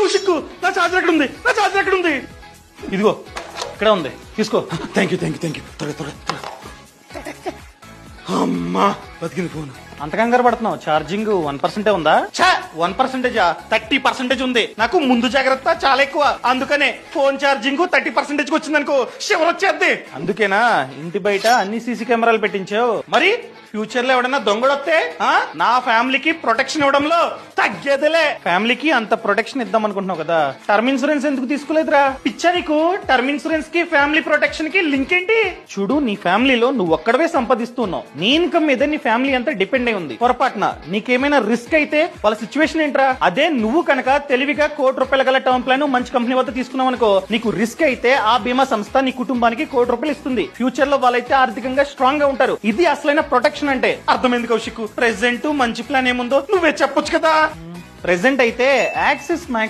కౌశిక్ నా చార్జర్ ఎక్కడ ఉంది, నా చార్జర్ ఎక్కడ ఉంది? ఇదిగో ఇక్కడ ఉంది, తీసుకో. థ్యాంక్ యూ త్వరగా త్వరగా త్వరగా. అమ్మా బతికింది ఫోన్. అంత కంగారు పడుతున్నావు, ఛార్జింగ్ 1% ఉందా? 1%, 30% ఉంది. నాకు ముందు జాగ్రత్త చాలా ఎక్కువ, అందుకనే ఫోన్ ఛార్జింగ్ 30% వచ్చింది అనుకో శివర్ వచ్చేద్ది. అందుకేనా ఇంటి బయట అన్ని సీసీ కెమెరాలు పెట్టించావు? మరి ఫ్యూచర్ లో ఎవడన్నా దొంగడొస్తే నా ఫ్యామిలీకి ప్రొటెక్షన్ ఇవ్వడంలో తగ్గేదిలే. ఫ్యామిలీకి అంత ప్రొటెక్షన్ ఇద్దాం అనుకుంటున్నావు కదా, టర్మ్ ఇన్సూరెన్స్ ఎందుకు తీసుకోలేదురా? పిచ్చా నీకు? టర్మ్ ఇన్సూరెన్స్ కి ఫ్యామిలీ ప్రొటెక్షన్ కి లింక్ ఏంటి? చూడు, నీ ఫ్యామిలీలో నువ్వు ఒక్కడవే సంపాదిస్తున్నావు, నీ ఇన్కమ్ మీద నీ ఫ్యామిలీ అంతా డిపెండ్ అయి ఉంది. పొరపాటున నీకేమైనా రిస్క్ అయితే వాళ్ళ సిచ్యువేషన్ ఏంట్రా? అదే నువ్వు కనుక తెలివిగా ₹1,00,00,000 గల టర్మ్ ప్లాన్ మంచి కంపెనీ వద్ద తీసుకున్నావు అనుకో, నీకు రిస్క్ అయితే ఆ బీమా సంస్థ నీ కుటుంబానికి ₹1,00,00,000 ఇస్తుంది. ఫ్యూచర్ లో వాళ్ళైతే ఆర్థికంగా స్ట్రాంగ్ గా ఉంటారు. ఇది అసలైన ప్రొటెక్షన్ అంటే. అర్థమైంది కౌశిక్? ప్రెసెంట్ మంచి ప్లాన్ ఏముందో నువ్వే చెప్పొచ్చు కదా. ప్రెసెంట్ అయితే యాక్సిస్ మ్యాక్స్